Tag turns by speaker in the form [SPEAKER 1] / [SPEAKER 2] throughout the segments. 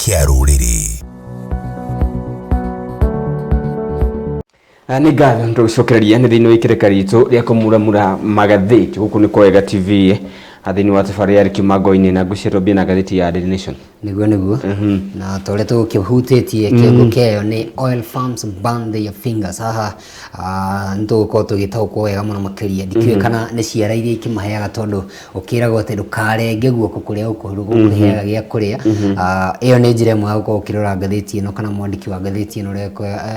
[SPEAKER 1] kia ruriri.
[SPEAKER 2] Ni gatho ntucokereria ni thiini wa ikereka ritu ria kumuramura magatheti guku ni Kwega TV athini wa tafari ya Kimago-ini na gucirwo bia na gatheti ya Daily Nation
[SPEAKER 3] niguo na tore tu kihutitie kiungo keo ni Oil Farms ban their fingers haha ntuko tugitaukwo wega muno makiria ndikiwe kana ni ciara iria ikimaheaga tondu ukiragwo ati ndukarenge guoko kuria ukuheaga gia kuria iyo ni njira imwe guko ukirora gatheti ino kana mwandiki wa gatheti ino ria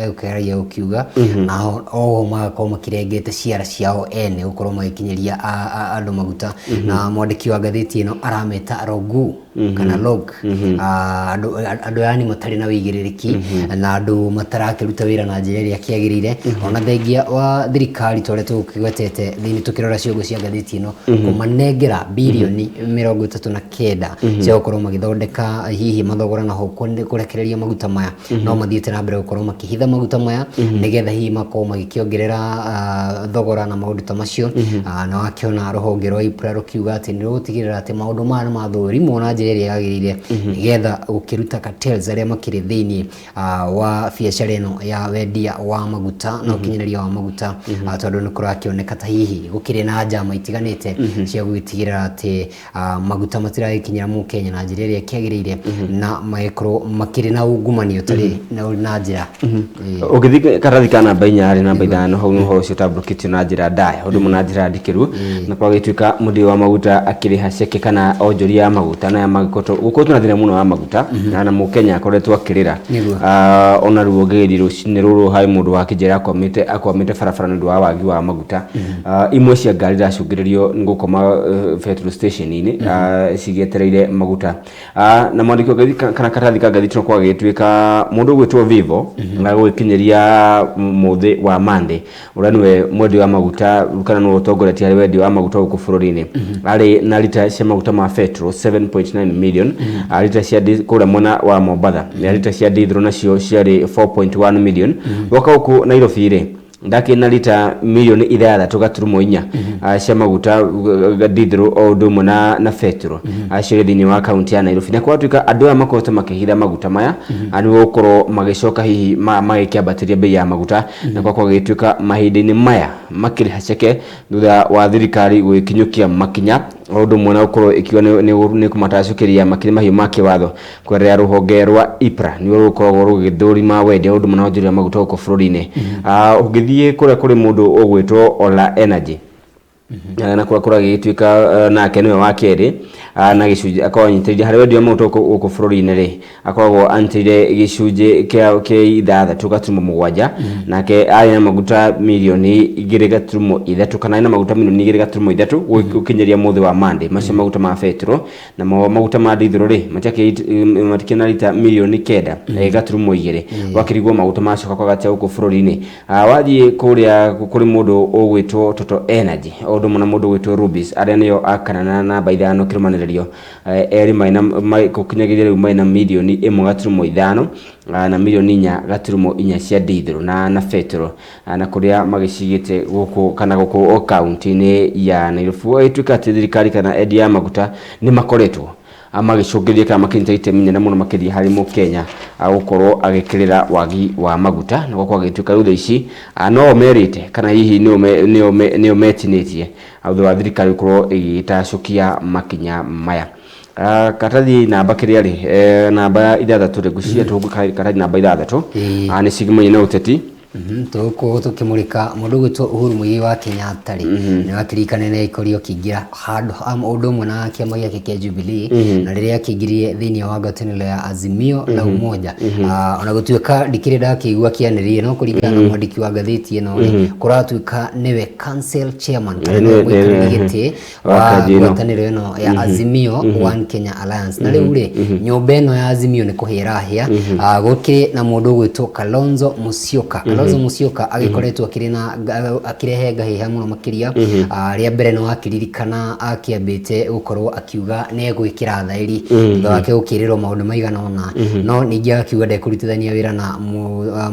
[SPEAKER 3] ukeragia ukiuga na o magakorwo makirengete ciara ciao ene gukorwo magikinyiria andu maguta na mwandiki wa gatheti ino arameta rogu kana log andu yani matari na wigiririki na andu matarakiruta wira na njira iria kiagirire ona thengia wa thirikari tore tukigwetete thini tukirora ciongo cia gatheti ino kumanengera bilioni 39 cia gukorwo magithondeka hihi mathogora na kurekereria maguta maya no mathiete na mbere gukorwo makihitha maguta maya nigetha hihi makorwo magikiongerera thogora na maundu ta macio na wakiona ruhonge rwa IPRA rukiuga ati ni rutigirira ati maundu maya ni mathurimo na njira iria yagirire nigetha gukiruta cartels aria makiri thiini wa biacara ino ya wendia wa maguta na ukinyiriria wa maguta tondu ni kurakioneka ta hihi gukiri na njama itiganite cia gwitigirira ati maguta matiragikinyira mu Kenya na njira iria kiagirire na makiri na ungumanio tari na njira
[SPEAKER 2] ugithi karathi kana namba 4 ari namba 5 hau no ho cio tabukitio na njira ndaya undu muna njira ndikiru na kwa gituika mundi wa maguta akiriha ceke kana onjoria ya maguta na magikoto guko tunathina muno wa maguta na mu Kenya akoretwo akirira ona ruo geri rucine ruru hai mundu wa kijera akwamite farafara ndu wa wagi wa maguta imwe cia ngari racungiririo ngukoma petrol station ini cigetereire maguta na mwandiko kana karathi ka gathi tino kwa gituika mundu gwitwo Vivo na gwikinyeria muthi wa Monday uraniwe mwedi wa maguta kana no utongoretie ari wendi wa maguta guku bururi-ini ari na lita cia maguta ma petrol 7.9 million lita cia kura mwana wa Mombasa lita cia diesel nacio ciari 4.1 million waka uku Nairobi ri ndaki na lita milioni 3.4 cia maguta diesel o ndumo na petrol acire thini wa kaunti ya Nairobi na kwatuika andu aya makoretwo makihitha maguta maya ani gukorwo magicoka hihi magikiambatiria bei ya maguta na kwa gituika mahinda-ini maya makiri haceke thutha wa thirikari gwikinyukia makinya undu mwana ukorwo ikiwa ni kumatacukiria makiri mahiu make watho kwerera ruhonge rwa IPRA ni rukorwo rugithurima wendia undu mwana onjoria maguta uko bururi-ini ugithie kuri mundu ugwitwo Ola Energy na kura gituika nake niwe wa keri na gicunje akonyitiriria hari wendio maguta uko bururi-ini ri akoragwo antire gicunje kia 6.7 nake ari na maguta milioni 2.3 kana na maguta milioni 2.3 gukinyeria muthi wa Monday macio maguta ma petrol na maguta ma diesel ri matikina lita milioni 9.2 wakirigwo maguta macio kwa gatia uko bururi-ini wathie kuria kuri mundu ugwitwo Total Energy undu mona mundu gwitwo Rubis aria niyo akanana na namba 5 kirumanirio eri maina kukinyagiria maina milioni 1.5 na milioni 4.4 cia diesel na petrol na kuria magicigite guku kana guku kaunti-ini ya Nairobi ituika thirikari kana edia maguta ni makoretwo amagicungiria kana makintaite minya na muno makiria hari mu Kenya gukorwo agikirira wagi wa maguta na kwa gituika rutha ici no merite kana hihi ni metinitie autho wa thirikari gukorwo igitacukia makinya maya katathi namba kiria ri namba 6 gucia tu katathi namba 6 ni cigimanye na uteti
[SPEAKER 3] tukimurika mundu gwitwo Uhuru Muigai wa Kenyatta ri ni wakirikane na ikorio kigira handu undu mwe na kiama giake kia Jubilee na riria kigirie thiini wa ngwataniro ya Azimio la Umoja ona gutuika ndikire ndakiigua kianirie no kuringana na mwandiki wa gatheti ino kuratuika niwe council chairman kana gwikirigite wa ngwataniro ino ya Azimio One Kenya Alliance na riu ri nyumba ino ya Azimio ni kuhirahia gukiri na mundu gwitwo Kalonzo Musyoka Kalonzo Musyoka agikoretwo akirehe ngahiha muno makiria ria mbere no akiririkana akiambite gukorwo akiuga ne gwikira thairi thutha wake gukirirwo maundu maigana ona no ningi akiuga ndekurutithania wira na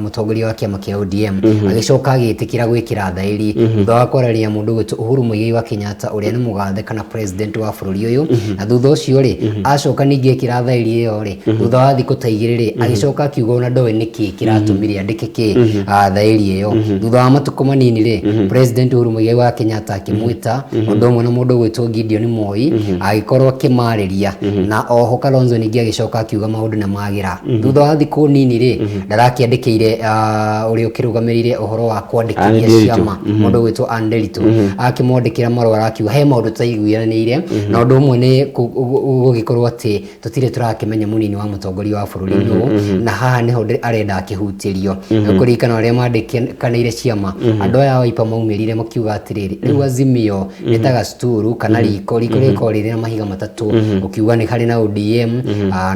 [SPEAKER 3] mutongoria wa kiama kia ODM agicoka agitikira gwikira thairi thutha wa kwararia mundu gwitu Uhuru Muigai wa Kenyatta uria ni mugathe kana president wa bururi uyu na thutha ucio ri acoka ningi ekira thairi iyo ri thutha wa thiku ta igiri ri agicoka akiuga ona ndowe niki kiratumire andike thairi iyo thutha wa matuko manini ri president Uhuru Muigai wa Kenyatta akimwita undu umwe na mundu gwitwo Gideon Moi agikorwo akimariria na oho Kalonzo ningi agicoka akiuga maundu na magira thutha wa thiku nini ri ndarakiandikire uri ukirugamirire uhoro wa kwandikithia ciama mundu gwitwo Anderito akimwandikira marwa akiuga he maundu taiguiranire na undu umwe ni gugikorwo ati tutire turakimenya munini wa mutongoria wa bururi uyu na haha niho arenda akihutirio kurikana uria mandikanire ciama andu aya Wiper maumirire makiuga atiriri riu Azimio nitaga sturu kana riko riri na mahiga matatu ukiuga ni hari na ODM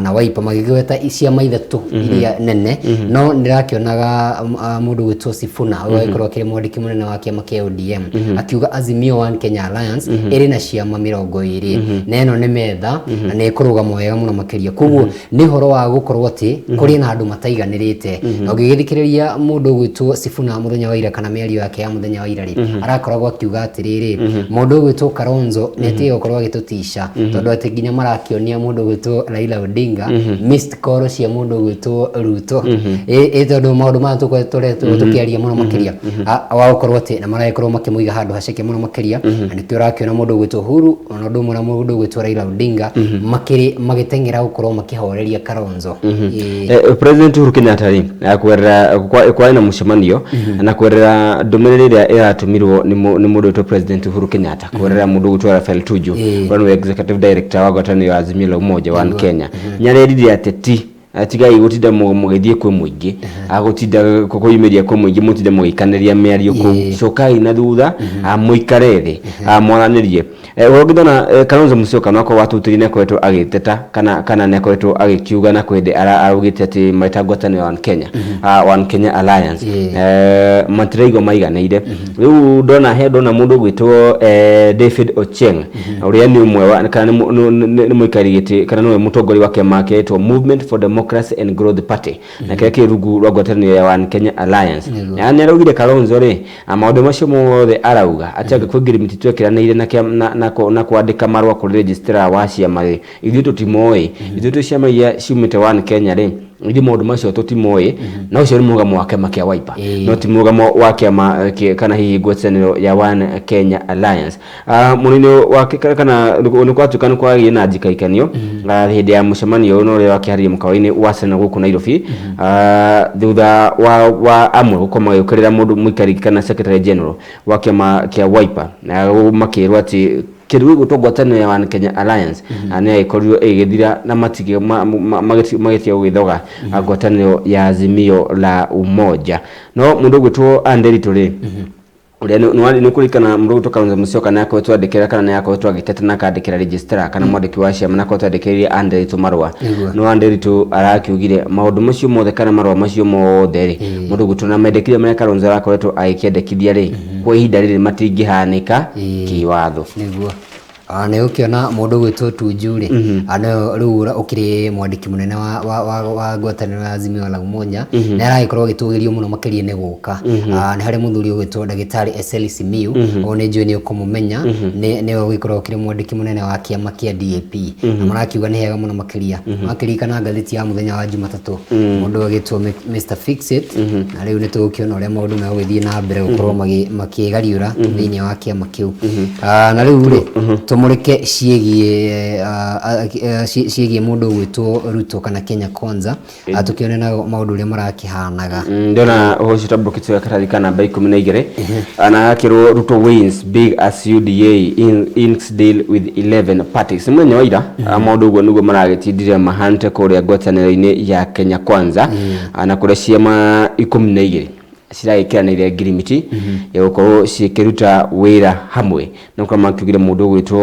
[SPEAKER 3] na Wiper magigweta ciama ithatu iria nene no ndirakionaga mundu gwitwo Sifuna uria ikorwo kiri mwandiki munene wa kiama kia ODM akiuga Azimio One Kenya Alliance iri na ciama 20 neno ni metha na ni kuruga mwega muno makiria koguo ni horo wa gukorwo ati kuri na andu mataiganirite na ugigithikiriria mundu gwitwo Sifuna muthenya wa ira kana miario yake ya muthenya wa ira ri arakoragwo akiuga atiriri mundu gwitwo Kalonzo neti gukorwo agitutisha tondu ati nginya marakionia mundu gwitwo Raila Odinga missed call cia mundu gwitwo Ruto tondu maundu ma tukiaria muno makiria wa gukorwo ati na marakorwo makimuiga handu haceke muno makiria na nikio rakiona mundu gwitwo Uhuru ona ndu mwe na mundu gwitwo Raila Odinga magitengera gukorwo makihoreria Kalonzo
[SPEAKER 2] President Uhuru Kenyatta ri akwerera kwa ina mucemanio na kwerera ndumiriri ria iratumirwo ni mundu gwitwo President Uhuru Kenyatta kwerera mundu gwitwo Rafael Tuju one executive director wa gwataniro ya Azimio la Umoja wa Kenya nyarerire ateti atigai gutinda mugithie kwe muingi agutinda kukuimiria kwe muingi mutinda mugikaniria miario ku cokai na thutha muikare thi mwaranirie urogithona Kalonzo Musyoka nako watutiri kwetwo agiteta kana nekwetwo agikiuga na kwende arugite ati maitagwatanio One Kenya One Kenya Alliance matiraigo maiganeire riu ndona mundu gwitwo David Ochieng uria ni umwe kana ni muikari giti kana no mutongoria wa kiama kietwo Movement for Democracy and Growth Party na keke rugu rwagwatanio ya One Kenya Alliance yani araugire Kalonzo ri amaundu macio mothe arauga atiaga kwingirimiti twekiranire na kuandika marwa ku registrar wa ciama ri ithu tutimoi ithu ciama ya ciumite One Kenya ri ndi maundu macio tutimoi na ucio ni mugamo wake makia Wiper no ti mugamo wake kana hihi ngwataniro ya One Kenya Alliance munini wake kana ni kwatukana kwa na njikaikanio hindi ya mucemanio no ri wakiaria mkawaini wa Sena guku Nairobi thutha wa amwe gukoma gukirira mundu muikari kana secretary general wa kiama kia Wiper na makirwa ati kirugo gutogwatanio ya One Kenya Alliance ane ikorio igithira na matige magetia gwithoga agwatanio ya Azimio la Umoja no mundu gwitwo Anderito ri uria ni kurikana mundu gwitwo Kalonzo Musyoka na yako twandikira kana na yako twagitete na kandikira registrar kana mwandiki wa ciama na twandikira Anderito marwa no Anderito arakiugire maundu macio mothe kana marwa macio mothe ri mundu gwitwo na mendekire mena Kalonzo arakoretwo aikiendekithia ri kwa ihinda riri matingihanika kiwatho
[SPEAKER 3] niguo ne ukiona mundu gwitwo Tuju ri ano riu ukiri mwandiki munene wa ngwataniro ya Azimio la Umoja na aragikorwo gitugirio muno makiria ne guka ni hari muthuri gwitwo Dagitari Eseli Simiu one njui ni ukumumenya ne ugikorwo ukiri mwandiki munene wa kiama kia DAP na marakiuga ni hega muno makiria makirikana ngatheti ya muthenya wa Jumatatu mundu gwitwo Mr Fixit na riu ni tukiona uria maundu megithie na mbere gukorwo makigariura thiini wa kiama kiu na riu ri tumurike ciegie mundu gwitwo Ruto kana Kenya Kwanza atukione na maundu ria marakihanaga
[SPEAKER 2] ndona hoci tabukitwa kararika namba 12 anakirwo Ruto wins big as UDA inks deal with 11 parties mwenya waira maundu gwo nugo maragitindire mahante kuria ngwataniro-ini ya Kenya Kwanza ana kuria ciama 12 ciraikiranire ngirimiti ya gukorwo cikiruta wira hamwe no kama makiugire mundu gwitwo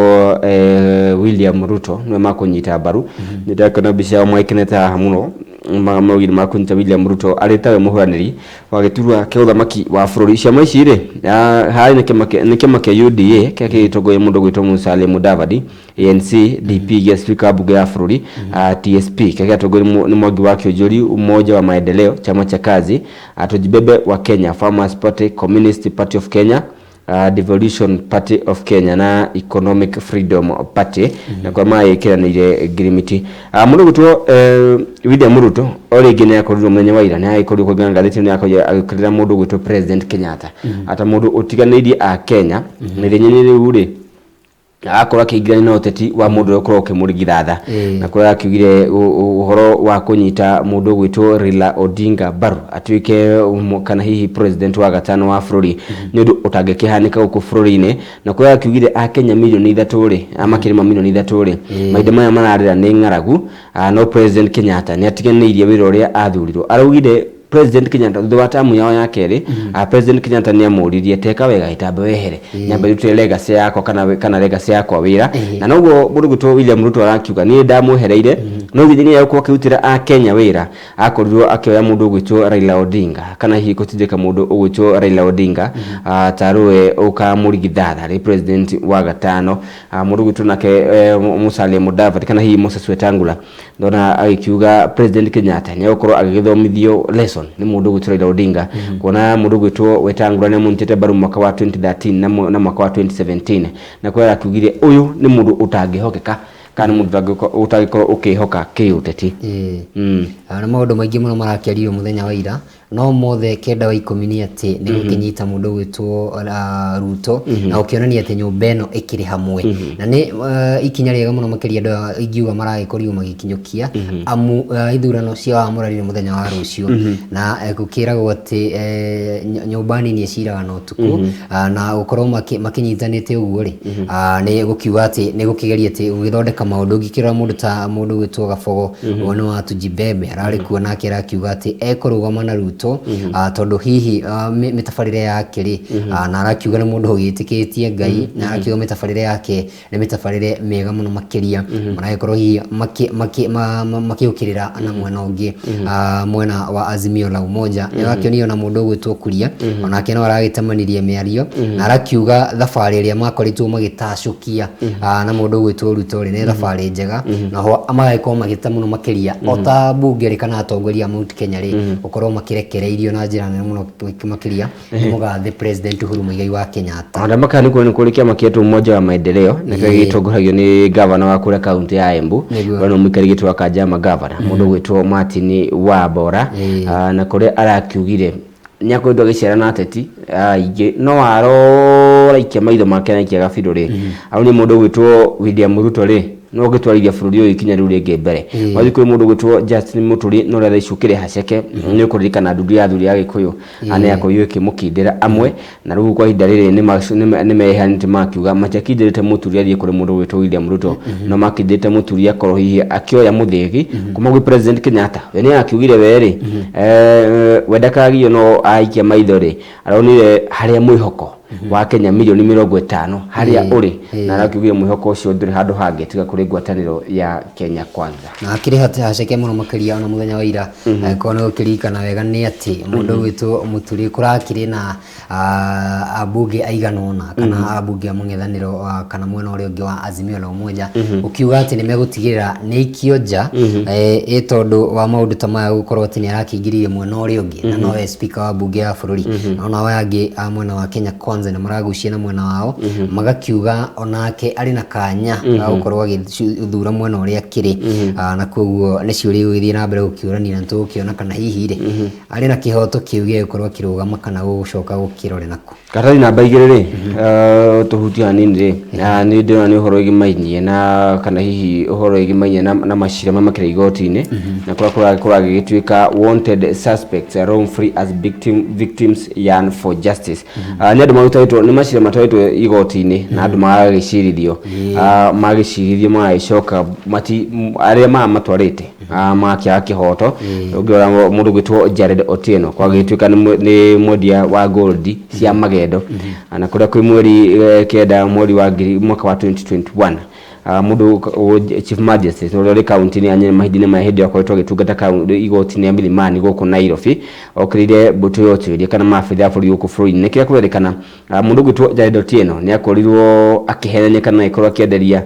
[SPEAKER 2] William Ruto no makunyita baru ndakana bisha mwakineta hamuno mawiri ma kunyita William Ruto aritawe muhuraniri wa giturwa kia uthamaki wa bururi ciama ici ri hari ni kiama kia UDA kia gitongoye mundu gwitwo Musalia Mudavadi, ANC, DP ya speaker bunge ya bururi, TSP kia gitongoye ni Mwangi wa Kĩũnjũri, Umoja wa Maendeleo, chama cha kazi, Tujibebe wa Kenya, Farmers Party, Communist Party of Kenya, Devolution Party of Kenya na Economic Freedom Party na kwa maana ikiranire girimiti mundu gutwo William Ruto ori gine yakorirwo mwenye wa ira na yakorirwo kwa ngatheti ni yakoye agikirira mundu gutwo President Kenyatta ata mundu utiganirie a Kenya ni rinyenire uri akora kigirani na uteti wa mundu ukoro ukimurigithatha na kwa akigire uhoro wa kunyita mundu gwitwo Raila Odinga baru atuike kana hihi president wa gatano wa bururi ni undu utangekihanika guku bururi-ini na kwa akigire a Kenya milioni 3 ri amakirima milioni 3 ri maida maya mararira ni ngaragu no President Kenyatta ni atiganirie wira uria athurirwo araugire President Kenyatta thutha wa tamu yao ya keri President Kenyatta ni amuririe teka wega itambe wehere nyamba yutire legacy yako kana legacy yako wira na noguo mundu gwitwo William Ruto arakiuga ni ndamuhereire no githini yako akirutira a Kenya wira akorirwo akioya mundu gwitwo Raila Odinga kana hihi kutindika mundu gwitwo Raila Odinga taruwe ukamurigithatha ri president wa gatano mundu gwitwo nake Musalia Mudavadi kana hihi Moses Wetangula ndona agikiuga President Kenyatta ni akorwo agithomithio lesson ni mundu gwitwo Raila Odinga kuona mundu gwitwo Wetangula ni muntete baru mwaka wa 2013 na mwaka wa 2017 na kwa akugire uyu ni mundu utangihokeka kana mundu utagikoro ukihoka kiuteti
[SPEAKER 3] na maundu maingi muno marakiario muthenya wa ira no mothe kenda wa ikomini ati ni gukinyita mundu gwitwo Ruto na ukionania ati nyumba eno ikiri hamwe na ni ikinya riega muno makiria ndo ingiuga maragikorio magikinyukia amu ithurano cia amurarire muthenya wa rucio na gukiragwo ati nyumba nini iciraga no tuku na ukorwo makinyitanite uguo ri ni gukiuga ati ni gukigeria ati ugithondeka maundu ngikira mundu ta mundu gwitwo Gabogo wona wa Tujibebe arari kuona kira kiuga ati ekorugama na Ruto tondu hihi mitafarire yake ri na arakiuga ni mundu ugitikitie Ngai na arakiuga mitafarire yake ni mitafarire mega muno makiria maragikorwo hihi makiukirira na mwena ungi mwena wa Azimio la Umoja yakionio na mundu gwitwo Kuria ona keno aragitamanirie miario na arakiuga thabari iria makoritwo magitacukia na mundu gwitwo Ruto ri ni thabari njega na ho amagaiko magita muno makiria ota bunge kana atongoria Mount Kenya ri ukorwo makirekereirio na njira nene muno makiria mugathe President Uhuru Muigai wa Kenyatta
[SPEAKER 2] onda makani ko ni kurikia makietu Umoja wa Maendeleo na kagitongoragio ni governor wa kule county ya Embu wana mukarigitwo wa Kajama governor mundu gwitwo Martin Wabora na kure arakiugire nyakwendwa gicera na ateti ingi no arora ikia maitho make na ikia gabiro ri au ni mundu gwitwo William Ruto ri no gitwarithia bururi uyu ikinya riu ringi mbere wathi kuri mundu gwitwo Justin Muturi no ratha icukire haceke ni kuririkana ndundu ya thuri ya Gikuyu ane yakoyo ikimukindira amwe na riu kwa hinda riri ni mehanite makiuga machakindirite Muturi athie kuri mundu gwitwo William Ruto no makindite Muturi akoro hihi akioya muthigi kuma gwi President Kenyatta we ni akiugire weri wedakagio no aikia maitho ri aronire haria mwihoko wa Kenya milioni 50 haria uri na arakiugire mwihoko ucio nduri handu hangi tiga kuri ngwataniro ya Kenya Kwanza
[SPEAKER 3] na akiri haceke muno makiria ona muthenya wa ira kono ukirikana wega ni ati mundu witwo Muturi kurakiri na abunge aiganona kana abunge amung'ethaniro kana mwena uri ungi wa Azimio la Umoja ukiuga ati ni megutigirira ni ikionja tondu wa maundu ta maya gukorwo ati ni arakingiririe mwena uri ungi na no speaker wa bunge ya bururi ona wangi mwena wa Kenya Kwanza na maragucia na mwena wao magakiuga onake ari na kanya gukorwo agithura mwena uri akiri na koguo ni ciuri githii na mbere gukiurania na tukiona kana hihi ri ari na kihoto kiuge gukorwo kirugama kana gucoka gukirore nako
[SPEAKER 2] Katari namba igire ri tuhutia nini ri ni ndona ni uhoro igimainie na kana hihi uhoro igimainie na mashira mamakira igoti-ini na kura gigituika wanted suspects wrongfully as victims yearn for justice ni andu marutagitwo ni mashira matawitwo igoti-ini na andu magagicirithio magicirithio magacoka mati aria matwarite makia kihoto ugiora mundu gwitwo Jared Otieno kwa gituika ni mwendia wa gold cia magendo na kuria kwi mweri kenda mweri wa mwaka wa 2021 mundu Chief Magistrate uri county ya Nyeri mahindi mahindi akoretwo gitungata kaunti igoti ya Milimani guku Nairobi okirire mbutu yotuirie kana mafitha buri guku bũrũri ni kira kurerekana mundu gwitwo Jared Otieno ni akorirwo akiherania kana ikorwo akienderia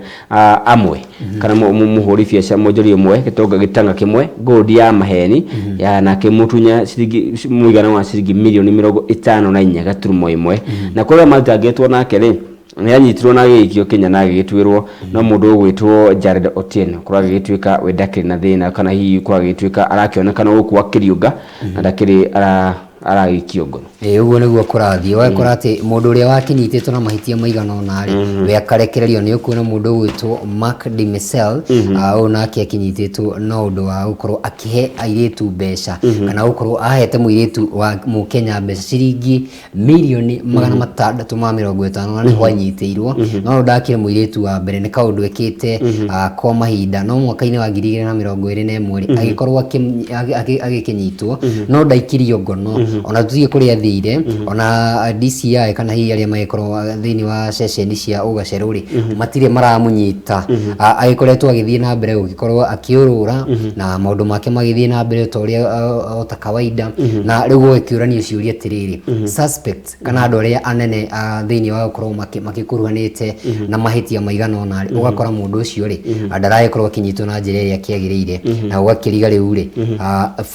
[SPEAKER 2] amwe kana muhuri biacara monjori umwe gitonga gitanga kimwe gold ya maheni ya nake mutunya ciringi muigana wa ciringi milioni 54 gaturumo imwe na kuria matangetwo nake ri ni anyitirwo na gikio Kenya na gitwirwo no mundu gwitwo Jared Otieno kura gitwika we ndakiri na thina kana hihi kura gitwika arakionekana guku akiriunga na ndakiri aragikio ngono
[SPEAKER 3] uguo niguo kurathio wakora ati mundu uria wakinyititwo na mahitia maigana ona ri we akarekererio ni ukuona mundu gwitwo Mark Dimesel ona akinyititwo no undu wa gukorwo akihe airitu mbeca kana gukorwo ahete muiritu wa Mukenya mbeca ciringi milioni 650 na ni hwanyitirwo no ndakire muiritu wa mbere ni kaundu ekite kwa mahinda no mwaka-ini wa 2021 agikorwo agikinyitwo no ndaikirio ngono ona tuthie kuria thire ona DCI kana hihi aria magikoro thini wa session cia ugaceruri matire maramunyita agikoretwo agithie na mbere gugikorwo akiurura na maundu make magithie na mbere toria ota kawaida na rigu ekiuranio ciuria tiriri suspect kana andu aria anene thini wa gukorwo makikuruhanite na mahitia maigana ona ugakora mundu ucio ri ndaragikorwo akinyitwo na njira iria kiagirire na ugakiriga riu ri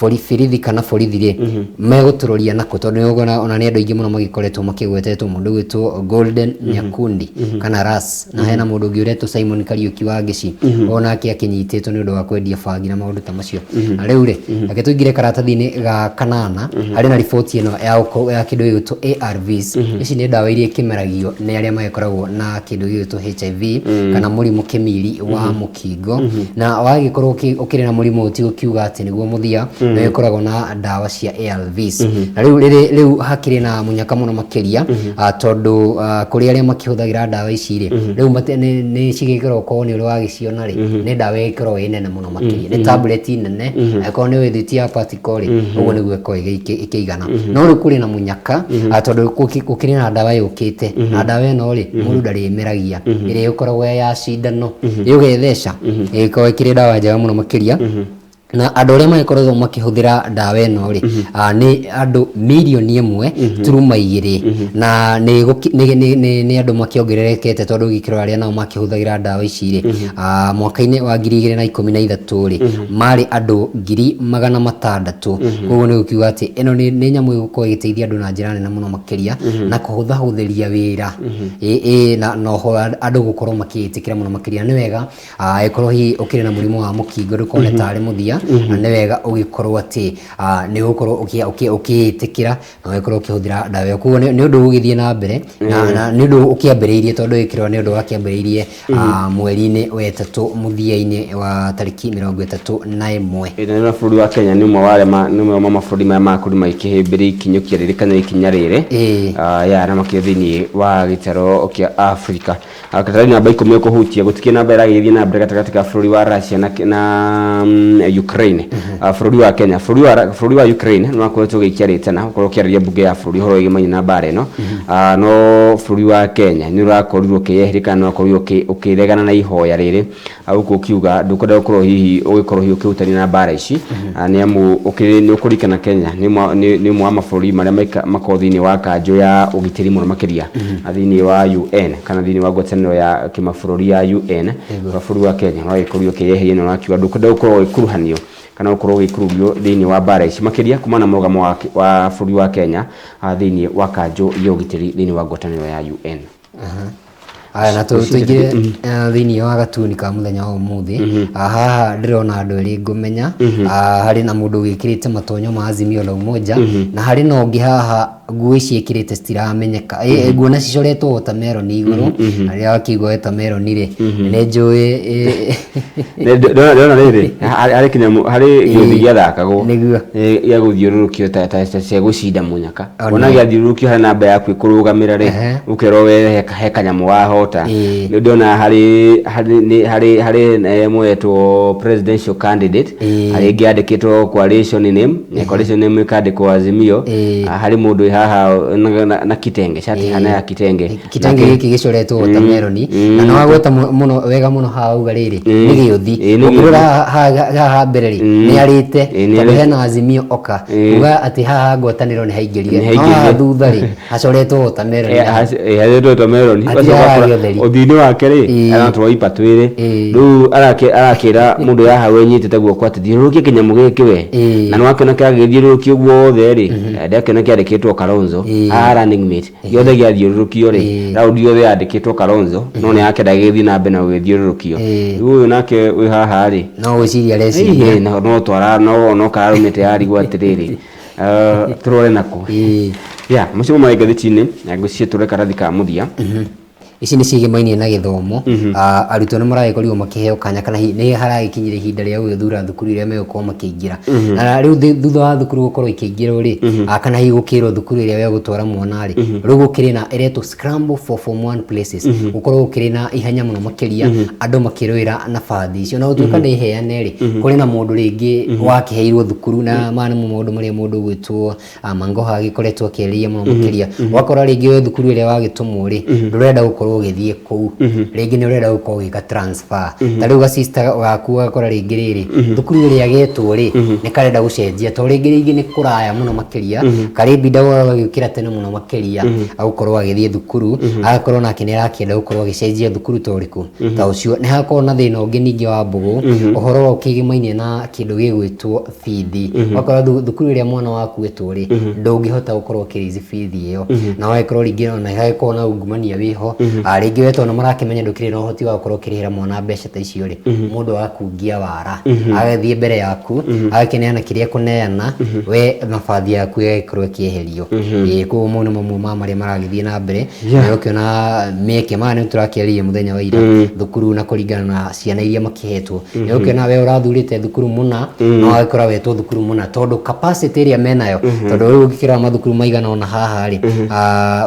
[SPEAKER 3] borithi kana borithi ri meguturoria nako tondu ona ni andu ingi muno magikoretwo makigwetetwo mundu gwitwo Golden Nyakundi kana Ras na hena mundu ungi uretwo Simon Kariuki wa Gici ona akinyititwo ni undu wa kwendia bangi na maundu ta macio na riu ri agituingire karatathi-ini ga kanana hari na riboti ino ya kindu gitwo ARVs ici ni ndawa iria kimeragio ni aria magikoragwo na kindu gitwo HIV kana murimu kimiri wa mukingo na wagikorwo ukiri na murimu uti ukiuga ati niguo muthia ni gikoragwo na ndawa cia ARVs na riu hakiri na munyaka muno makiria tondu kuri aria makihuthagira ndawa ici ri riu ni cigikirwo ko ni uri wagiciona ri ni ndawa ikirwo inene muno makiria ni tablet nene ko ni withiti ya particle ri uguo niguo ko ikigana no riu kuri na munyaka tondu gukiri na ndawa yukite na ndawa ino ri mundu ndarimeragia iri ikoragwo ya cindano yugetheca iko ikiri ndawa njega muno makiria na andu aria magikorwo makihuthira ndawa ino ri ni andu milioni 1.2 na ni andu makiongererekete tondu gikiro aria nao makihuthagira ndawa ici ri mwaka-ini wa 2013 ri mari andu 600,000 koguo ni gukiuga ati ino ni nyamu igukorwo igiteithia andu na njira nene muno makiria na kuhuthahuthiria wira na noho andu gukorwo makiitikira muno makiria ni wega ikorwo hi ukiri na murimu wa mukingo ndukone tari muthia na ni wega ugikorwo ati ni ukorwo ukiitikira na ugikorwo ukihuthira ndawa yo kuo ni undu ugithie na mbere na ni undu ukiambiriirie tondu ikirwo ni undu wakiambiriirie mweri-ini wa 3 muthia-ini wa tariki 31
[SPEAKER 2] ina na bũrũri wa Kenya ni umwe wa mabũrũri maya makurima ikihimbiria ikinyukia riri kana ikinya riri ya na makio thiini wa gitaro kia Africa akatari namba 10 ukuhutia gutikie namba iragithie na mbere gatagatĩ ka bũrũri wa Russia na Ukraine bũrũri wa Kenya bũrũri wa Ukraine no akoretwo gikiarite na ukorwo kiariria mbunge ya bũrũri horo igimanya na bare no no bũrũri wa Kenya ni urakorirwo kiyehirika no akorirwo ukiregana na ihoya riri auko ukiuga ndukwenda gukorwo hihi ugikorwo hihi ukihutania na bara ici ni amu ukiri ukurikana Kenya ni mwa mabũrũri maria mako thiini wa kanjo ya ugitiri muno makiria thiini wa UN kana thiini wa ngwatanĩro ya kimabũrũri ya UN bũrũri wa Kenya no agikorwo kiyeheria no akiuga ndukwenda gukorwo ikuruhanio kana ukorwo gikururio thiini wa bara ici makiria kumana na mugamo wa bũrũri wa Kenya thiini wa kanjo ya ugitiri thiini wa ngwatanĩro ya UN
[SPEAKER 3] na tuingire thiini wa gatuni ka muthenya wa umuthi haha ndirona andu eri ngumenya hari na mundu wikirite matonyo ma Azimio la Umoja na hari na ungi haha nguo ici ikirite citiramenyeka nguo na cicoretwo watermelon iguru aria wakigwo watermelon ri ni njui
[SPEAKER 2] ndona riri hari kinyamu hari giothi giathakagwo ya guthiururukio ta cia gucinda munyaka ona giathiururukio hari namba yaku ikurugamira ri ukero we he kanyamu waho voter nä ndona harä mwetwo presidential candidate harä ngä andä kä two coalition name ä kandä kwo Azimio harä må ndå haha na kitenge shati hana ya kitenge
[SPEAKER 3] gä kä gä coretwo watermelon na no agweta muno wega muno hauga rä rä nä gä å thi å ngä rå ra haha mbere rä nä arä te tondå hena Azimio oka uga atä haha ngwatanä ro nä haingä rire no haha thutha rä hacoretwo watermelon å
[SPEAKER 2] thiinä wake rä aratwarwo ipa twä rä rä u arakä ra må ndå yaha wenyä te guoko atä thiå rå kie kä nyamå gä kä we na nä wakä ona kä agä thiå rå kie guothe rä ndäkä ona kä andä kä two Kalonzo gĩothe gĩa thiå rå kio rä raundi yothe yandä kä two Kalonzo no nä akenda gä thiä na mbere na gå gä thiå rå kio rä u å yå nake wä haha rä
[SPEAKER 3] no gwä ciria reciria
[SPEAKER 2] no twara no kararå mä te yarigwo atä rä rä tå rore nako må ciä må magathä-inä ngå ciä tå re karathi ka må thia
[SPEAKER 3] ici nä cigämainie na gĩthomo arutwo nĩ maragĩkorirwo makĩheo kanya kana nĩ haragĩkinyire ihinda rĩa gũgĩthura thukuru iria megũkorwo makĩingĩra na rĩu thutha wa thukuru gũkorwo ikĩingĩrwo rĩ kana hihi gũkĩrwo thukuru ĩrĩa wegũtwara mwana rĩ rĩu gũkĩrĩ na ĩretwo scramble for form 1 places gũkorwo gũkĩrĩ na ihenya mũno makĩria andũ makĩrũĩra nabathi icio na gũtuĩka nĩ heane rĩ kũrĩ na mũndũ rĩngĩ wakĩheirwo thukuru na maya nĩmo maũndũ marĩa mũndũ gwĩtwo Mangoha agĩkoretwo akĩarĩria mũno makĩria wakora rĩngĩ we thukuru ĩrĩa wagĩtũmwo rĩ ndũrenda gũkorwo ũgĩthiĩ kũu rĩngĩ nĩ ũrenda gũkorwo ũgĩka transfer ta rĩu ga-sister gaku gakora rĩngĩ rĩrĩ thukuru ĩrĩa getwo rĩ nĩ karenda gũcenjia to rĩngĩ rĩngĩ nĩ kũraya mũno makĩria karĩmbinda gũgĩũkĩra tene mũno makĩria agũkorwo agĩthiĩ thukuru agakorwo nake nĩ arakĩenda gũkorwo agĩcenjia thukuru ta ũrĩkũ ta ũcio nĩ hakorwo na thĩna ũngĩ ningĩ wa mbũgũ ũhoro wa ũkĩgĩmainie na kĩndũ gĩgwĩtwo bithi wakora thukuru ĩrĩa mwana waku etwo rĩ ndũngĩhota gũkorwo ũkĩrĩithi bithi ĩyo na wagĩkorwo rĩngĩ ona hagĩkorwo na ungumania wĩho rĩngĩ wetwo na marakĩmenya ndũkĩrĩ na ũhoti wa gũkorwo ũkĩrĩhĩra mwana mbeca ta icio rĩ mũndũ agakungia wara agathiĩ mbere yaku agakĩneana kĩrĩa kũneana we nabathi yaku ĩgagĩkorwo ĩkĩeherio koguo mau nĩ mamwe ma marĩa maragĩthiĩ na mbere na ũkĩona mĩeke maya nĩ tũrakĩarĩria mũthenya wa ira thukuru na kũringana na ciana iria makĩhetwo nĩ ũkĩona we ũrathurĩte thukuru mũna no agĩkora wetwo thukuru mũna tondũ capacity ĩrĩa menayo tondũ rĩu ũngĩkĩra mathukuru maigana ona haha rĩ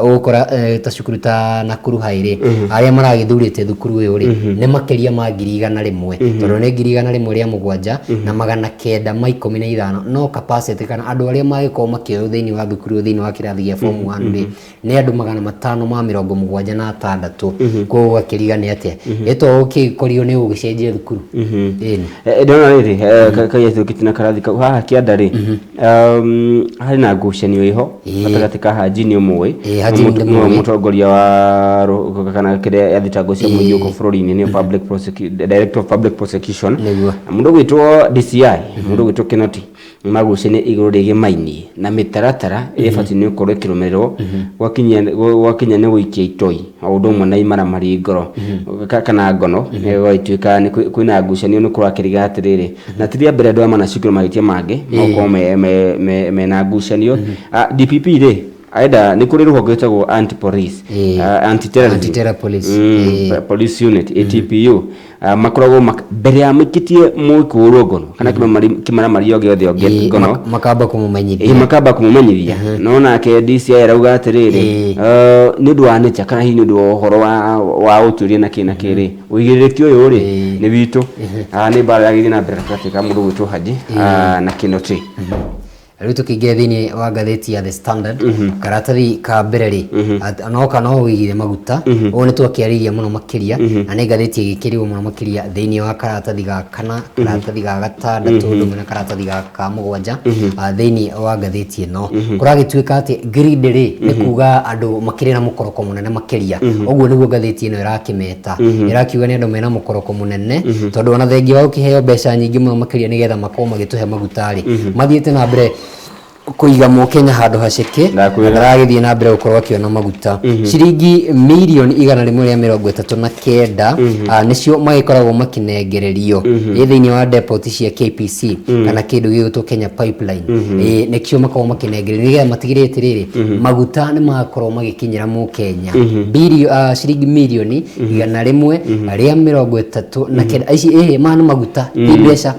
[SPEAKER 3] ũgũkora ta cukuru ta Nakuru High rĩ arĩa maragĩthurĩte thukuru ũyũ rĩ nĩ makĩria ma 100,000 tondũ nĩ 100,000 rĩa mũgwanja na 915 no capacity kana andũ arĩa magĩkorwo makĩoywo thĩinĩ wa thukuru thĩinĩ wa kĩrathi gĩa form 1 rĩ nĩ andũ 576 koguo gakĩriga nĩ atĩa ĩto ũkĩkorio nĩ ũgĩcenjia thukuru
[SPEAKER 2] ndona rĩrĩ kaĩtũkĩti na karathi kau haha kĩanda rĩ harĩ na ngucanio ĩho gatagatĩ ka Haji nĩ ũmũĩ mũtongoria wa kana kĩrĩa yathitangwo cia mũingĩ gũkũ bũrũri-inĩ nĩ Director of Public Prosecution mũndũ gwĩtwo DCI mũndũ gwĩtwo Kinoti magucanie igũrũ rĩgiĩ maini na mĩtaratara ĩrĩa batiĩ nĩ gũkorwo ĩkĩrũmĩrĩrwo gwakinya nĩ gũikia itoi o ũndũ ũmwe na imaramari ngoro kana ngono gũgĩtuĩka kwĩna ngucanio nĩ kũrakĩriga atĩrĩrĩ na ti rĩa mbere andũ aya manacukĩrwo mahĩtia mangĩ makorwo mena ngucanio DPP rĩ aida nĩ kũrĩ rũhonge rwĩtagwo anti-terror police unit ATPU makoragwo mbere ya mũikĩtie mũikũrwo ngono kana kĩmaramari o gĩothe ngono
[SPEAKER 3] makamba
[SPEAKER 2] kũmũmenyithia no nake DCI arauga atĩrĩrĩ nĩ ũndũ wa nature kana hihi nĩ ũndũ wa ũhoro wa ũtuĩria na kĩrĩ ũigĩrĩrĩki ũyũ rĩ nĩ witũ nĩ mbara yagĩthiĩ na mbere gatagatĩ ka mũndũ gwĩtwo Haji na Kinoti
[SPEAKER 3] rĩu tũkĩingĩra thĩinĩ wa ngathĩti ya The Standard karatathi ka mbere rĩ no ũigire maguta ũũ nĩ twakĩarĩria mũno makĩria na nĩ ngathĩti ĩgĩkĩrĩirwo mũno makĩria thĩinĩ wa karatathi ga kana karatathi ga gatandatũ ũndũ na karatathi ka mũgwanja thĩinĩ wa ngathĩti ĩno kũragĩtuĩka atĩ grid rĩ nĩ kuga andũ makĩrĩ na mũkoroko mũnene makĩria ũguo nĩguo ngathĩti ĩno ĩrakĩmeta ĩrakiuga nĩ andũ mena mũkoroko mũnene tondũ ona thengia wa gũkĩheo mbeca nyingĩ mũno makĩria nĩgetha makorwo magĩtũhe maguta rĩ mathiĩte na mbere kũiga Mũkenya handũ haceke aragĩthiĩ na mbere gũkorwo akĩona maguta ciringi mirioni 139 nĩcio magĩkoragwo makĩnengererio thĩinĩ wa depot cia KPC kana kĩndũ gĩgwĩtwo Kenya Pipeline nĩkĩo makoragwo makĩnengererio nĩgetha matigĩrĩre atĩrĩrĩ maguta nĩ magakorwo magĩkinyĩra Mũkenya ciringi mirioni 139 ici maya nĩ maguta nĩ mbeca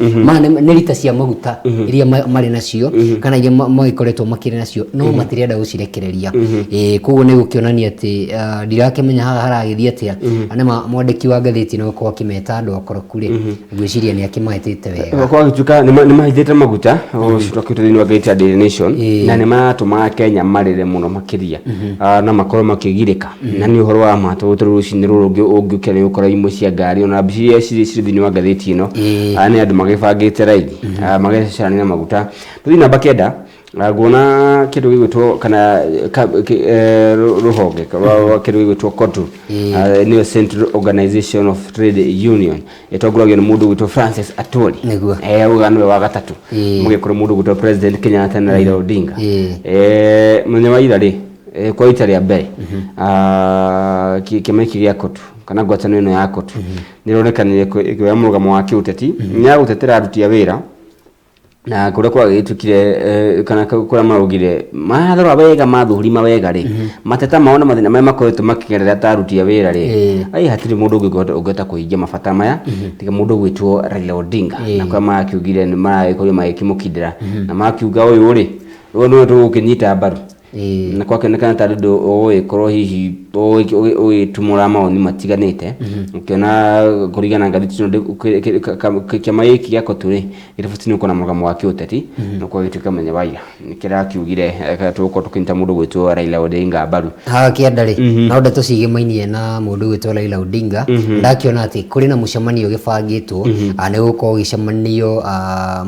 [SPEAKER 3] nĩ lita cia maguta iria marĩ nacio kana maikoretwo makiri nacio no matirenda gucirekereria koguo ni gukionania ati ndirakemenya haha haragithia atia ane mwandiki wa ngathĩti no kwa kimeta andu akoroku ri ngwiciria ni akimahitite wega
[SPEAKER 2] kwa gituka ni mahithite maguta ucitokete thini wa ngathĩti ya Daily Nation na ni matuma Kenya marire muno makiria na makorwo makigirika na ni uhoro wa mato turucini rurungi ungiukene ukora imwe cia ngari ona bici ciri thini wa ngathĩti ino ani andu magibangite raithi magecana maguta tuthi namba kenda guona kindu gigwitwo kana ruhonge rwa kindu gigwitwo KOTU New Central Organization of Trade Union itongoragio ni mundu gwitwo Francis Atwoli uganwe wa gatatu mugikoro mundu gwitwo President Kenyatta na Raila Odinga munya wa ira ri kwa ita ria mbere kimeki gya KOTU kana ngwatano ino ya KOTU nironekanire kwa murugamo wa kiuteti nya gutetera aruti a wira na kure kwa gitukire kana kura marugire mathoro abega mathurima wega ri mateta maona mathina maya makoretwo makigerera taruti ya wira ri ai hatiri mundu ungeta kuingia mabata maya tiga mundu gwitwo Raila Odinga na kwa makiugire ni maraikorio magikimukindira na makiuga uyu ri uyu no tugukinyita mbaru na kwa kenekana tarido oikorwo hihi tumura maoni matiganite ukiona kurigana ngathĩti no kiama giki gĩa KOTU ri gĩtibutini uko na mũrugamo wa kiũteti no kwa gĩtuĩka menya waira nikira kiugire tuko tukinta mundu gwitwo Raila Odinga mbaru
[SPEAKER 3] ha kienda ri no ndeto cigimainie na mundu gwitwo Raila Odinga ndakiona ati kuri na mucemanio gĩbangĩtwo ne guko gicemanio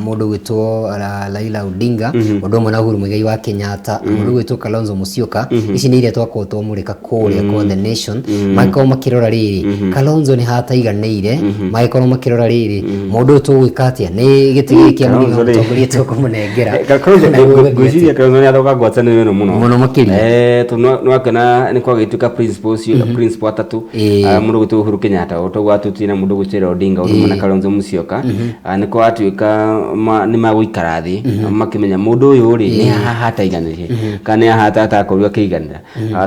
[SPEAKER 3] mundu gwitwo Raila Odinga mundu mwana Uhuru Muigai wa Kenyatta mundu gwitwo Kalonzo Musyoka ici ni iria twakorwo twamurika kuria kwa The Nation maiko makirora riri Kalonzo ni hataiganĩire maiko makirora riri mundu tugwika atia ni gitigi kia mundu mutongoria tukumunengera
[SPEAKER 2] Kalonzo gwiciria Kalonzo ni athoka ngwatanĩro
[SPEAKER 3] muno makiri
[SPEAKER 2] tu no kana ni kwa gituka principal atatu mundu gwitwo Uhuru Kenyatta utogwa tutina mundu gwitwo Odinga urumu na Kalonzo Musyoka ni kwa atuika ni magũikara thi makimenya mundu uyu ri ni hataiganĩire kana hata korwa kiganira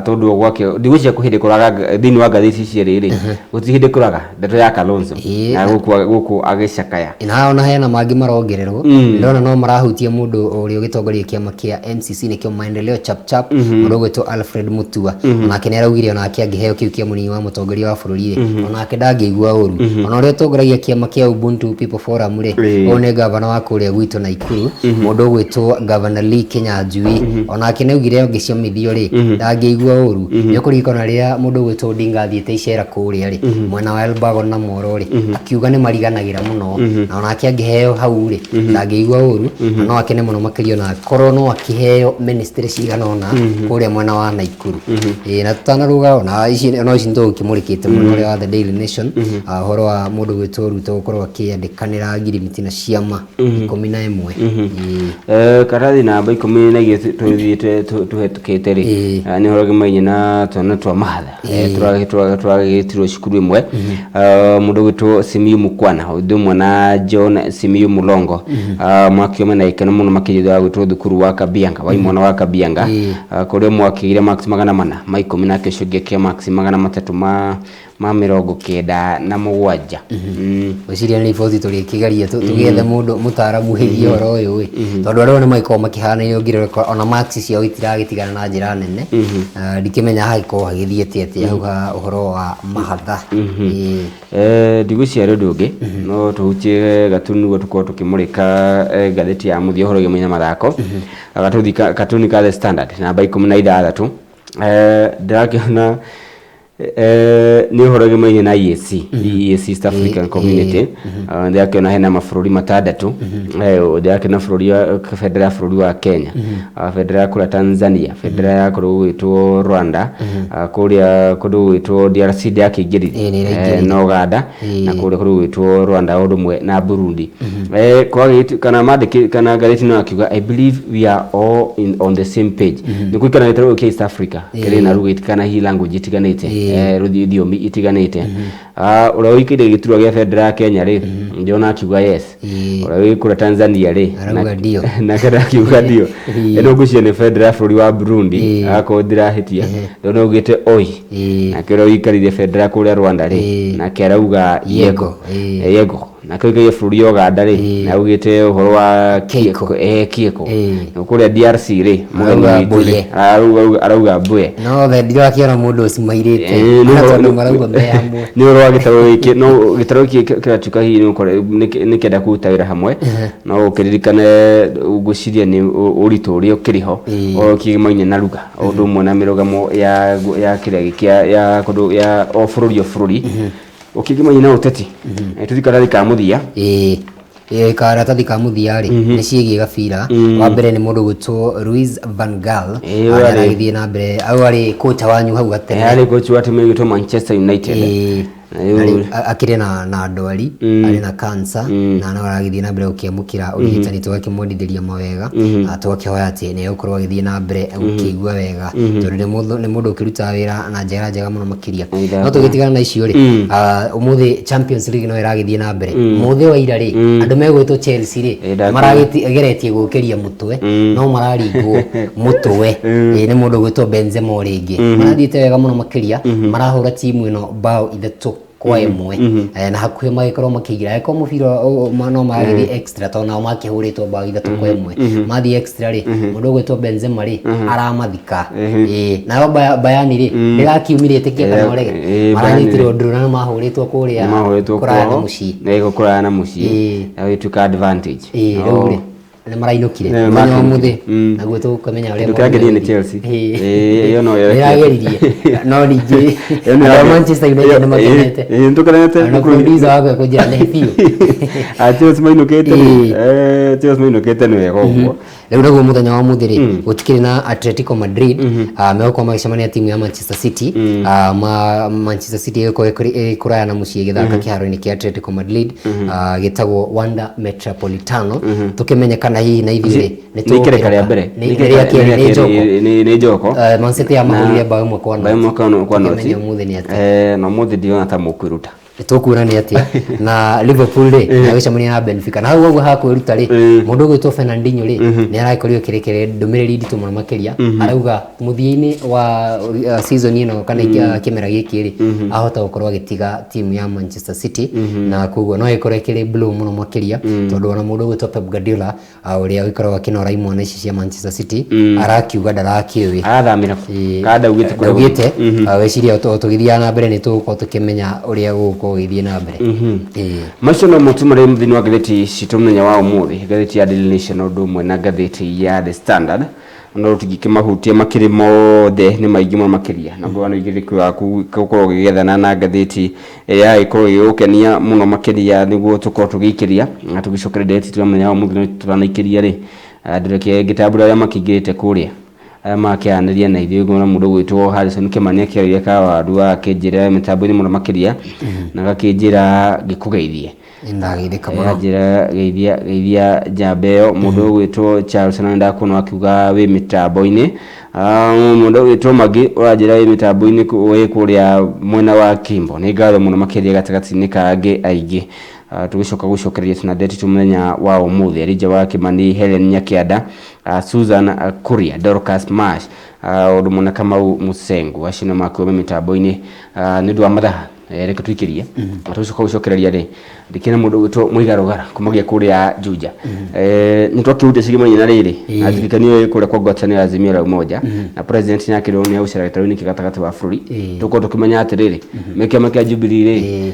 [SPEAKER 2] tondu gwake ndigwicia kuhinde kuraga thini wa ngathĩti cia riri gutihinde kuraga ndeto ya Kalonzo na guku agicakaya
[SPEAKER 3] ina ona hena mangi marongererwo ndona no marahutia mundu uri ugitongoria kiama kia MCC nikio maendeleo chap mundu gwitwo Alfred Mutua onake neraugire onake angiheo kiu kia munini wa mutongoria wa bururi onake ndangĩigua uru ona uri utongoragia kiama kia Ubuntu People Forum ri one gavana wa kuria gwitũ Naikuru mundu gwitwo Governor Lee Kinyanjui onake neugire ngĩciomithio ri ndangĩigua uru nĩkũririkana rĩrĩa mũndũ gwitwo Odinga athiĩte icera kũrĩa ri mwena wa Elbagon na Moro ri akiuga nĩ mariganagĩra mũno na onake angĩheo hau ri ndangĩigua uru na no akene mũno makĩria na korwo no akĩheo ministry cigana ona kũrĩa mwena wa Naikuru na tutanaruga ona ici no ici ndũkĩmũrĩkĩte mũno ũrĩa wa The Daily Nation ũhoro wa mũndũ gwitwo Ruto gũkorwo akĩandĩkanĩra ngirimiti na ciama 11
[SPEAKER 2] karathi namba 12 tuthiĩte tuhetũkĩte ri ni horoge mainye na twana twa mahatha turagitirwo cukuru imwe mundu gwitwo Simiyu Mukwana udumwe na John Simiyu Mulongo mwakiome na ikeno muno makijithwa gwitwo thukuru wa Kabianga wa imwana wa Kabianga kuri mwakire max 400 ma 10 na keshoge kia max 300 ma mirongo kenda na mugwanja
[SPEAKER 3] wiciria ni riboti turi kigaria tugethe mundu mutaramu hithi oro uyu tondu arona maiko makihana yongire ona max cia itiragitigana na njira nene ndikimenya haiko hagithiete atia huga uhoro wa mahatha ndigwicia ndungi no tuhutie gatunu gutuko tukimurika ngathĩti ya muthia uhoro gemenya mathako agatuthi katuni ka The Standard namba 16 ndakiona ni horoge mwenye na EAC East African Community ndake na hena mafururi matadatu ndake na fururi ya federal fururi wa Kenya federal kula Tanzania federal kuruitwo Rwanda kuria kuruitwo DRC ndake igiri no Uganda na kuria kuruitwo Rwanda odumwe na Burundi kwa gitu kana madiki kana gathĩti no akiuga I believe we are all on the same page nikukana itero East Africa kile na rugiti kana hi language itiganite rudithiomi itiganite ura wikire giturwa gya federal Kenya ri ndiona akiuga yes ura wikura Tanzania ri na kada akiuga dio eno gucie ni federal fururi wa Burundi akodira hitia ndiona ugite oi na kero wikarire federal kuria Rwanda ri na kerauga yego
[SPEAKER 2] na kaigai bũrũri wa Uganda ri na ugite uhoro wa Kieko kuria DRC ri arauga Mbuye
[SPEAKER 3] no the ndirakiona mundu ucimairite na marauga me hamwe
[SPEAKER 2] ni ro gitaro iki no gitaro iki kiratuka hihi ni kenda kuruta wira hamwe no ukiririkane uguciria ni uritu uri ukiriho o kigimaine na ruga undu umwe na mirugamo ya kiria ya o bũrũri ukigimaine na uteti tuthikara ka muthia
[SPEAKER 3] karatathi ka muthia ri ni ciĩgie gabira wa mbere ni mundu gwitwo Louis van Gaal aragithie na mbere au ari kocha wanyu hau gatene
[SPEAKER 2] ari kocha wa timu ya Manchester United
[SPEAKER 3] akire na ndwari ari na cancer na no aragithie na mbere ukiamukira urigitani twakimwendithĩria mawega twakihoya ati ni ukorwo agithie na mbere ukigua wega tondu ni mundu ukiruta wira na njega muno makiria no tugitigana na icio ri umuthi Champions League no iragithie na mbere muthi wa ira ri andu megwitwo Chelsea ri marageretie gukiria mutwe no mararingwo mutwe ni mundu gwitwo Benzema ringi marathiite wega muno makiria marahura timu ino bao ithatu kwa imwe na hakuhe magikorwo makigira eko mubira no magithie extra tona makihuritwo bao ithatu kwa imwe mathi extra ri mundu gwitwo Benzema ri aramathika nayo Bayani ri ndirakiumirite kieta norege maranyitirwo nduruna na mahuritwo kuria kuraya na mucii
[SPEAKER 2] nego kuraya na mucii awituka advantage
[SPEAKER 3] ne marainukire no muthi na gwetwo ukamenya uri
[SPEAKER 2] tukagithie ni Chelsea iyo no
[SPEAKER 3] irageririe no nije Manchester United na makenete
[SPEAKER 2] tukanete
[SPEAKER 3] na producer wako kujira na hiyo
[SPEAKER 2] Chelsea mainukete no yego uguo
[SPEAKER 3] leo ndio muthenya wa muthiri gutikire na Atletico Madrid meko magicemania timu ya Manchester City Manchester City kuraya na mucii githaka kiharo-ini kia Atletico Madrid gitagwo Wanda Metropolitano tukimenya kana hihi na ithuĩ
[SPEAKER 2] nĩ kĩreka rĩa mbere nĩ Joko
[SPEAKER 3] Man City yamahũrire bao ĩmwe kwa noti
[SPEAKER 2] na mũthĩ ndiona ta mũkwĩruta
[SPEAKER 3] tukuona ni atia na Liverpool ri agicemania na Benfica na hau hakwiruta ri mundu gwitwo Fernandinho ri ni araikorio kirekere ndumiriri nditu muno makiria arauga muthiini wa season ino kana kimera giki ri ahota gukorwo agitiga timu ya Manchester City na koguo no ikore kiri blue muno makiria tondu ona mundu gwitwo Pep Guardiola uria wikorwo akinora imwana ici cia Manchester City arakiuga ndarakiwi
[SPEAKER 2] arathamira kada
[SPEAKER 3] ugite weciria tugithia na mbere ni tugukorwo tukimenya uria guko githie na mbere
[SPEAKER 2] macio no mutumare muthini wa gatheti citu muthenya wa umuthi gatheti ya Daily Nation undu umwe na gatheti ya The Standard no tugikimahutia makiri mothe ni maingi muno makiria na ngwana igiriki waku gukorwo gigethana na gatheti ya ikorwo igukenia muno makiria niguo tukorwo tugikiria na tugicokera gatheti tu muthenya wa umuthi turanaikiria ri ndireke gitabura ya makigirite kuria makianiria na ithuĩ ngona mundu gwitwo Harrison Kimani akiaria ka waru akinjira mitambo-ini muno makiria na gakinjira gikugeithie
[SPEAKER 3] ndageithika muno
[SPEAKER 2] geithia jambeo mundu gwitwo Charles Nanda kuno akiuga wi mitambo-ini mundu gwitwo Magi uranjira wi mitambo-ini we kuria mwena wa Kimbo ni ngatho muno makiria gatagati-ini kangi aingi tugicoka gucokereria tuna date tu muthenya wa umuthi Elija wa Kimani Helen Nyakianda Susan Kuria Dorcas Mash undu muna Kamau Musengu acina makuo mitambo-ini ni ndu wa mathaa reke twikirie tugicoka gucokereria ri ndikina mundu gwitwo Muigarugara kumagia kuria Juja ni twakiute cigimanye na riri na thirikanio kuria kwa ngwatanĩro ya Azimio la Umoja na president Nyakĩrũ ni agucera gĩtarũ-inĩ gatagatĩ wa bũrũri tuko tukimenya atiriri mekema kia Jubilee ri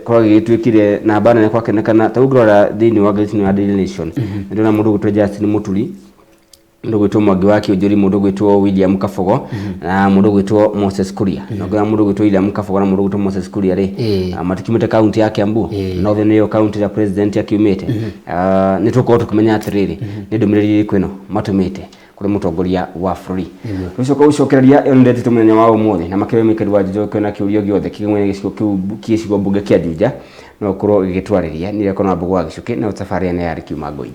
[SPEAKER 2] kwa gĩtwĩkire na bana nĩ kwakenekana tagũrora thĩinĩ wa gatheti ya Daily Nation ndona mundu gwitwo Justin Muturi mundu gwitwo Mwangi wa Kĩũnjũri mundu gwitwo William Kabogo na mundu gwitwo Moses Kuria na mundu gwitwo William Kabogo na mundu gwitwo Moses Kuria ri matikimete county ya Kiambu northern yo county ya president akiumete ni tuko tukimenya atiriri ni ndumiriri kwino matumite kuri mutongoria wa bũrũri tucoka gucokereria yo ndete tumuthenya wa umuthi na makebe mikari wa Jojo kwina kiurio giothe kigimwe gicigo kiu kiecigo mbunge kia Juja no korwo gigitwarĩria ni rekona mbugu wa gicuki na safari ya yari kiuma ngoini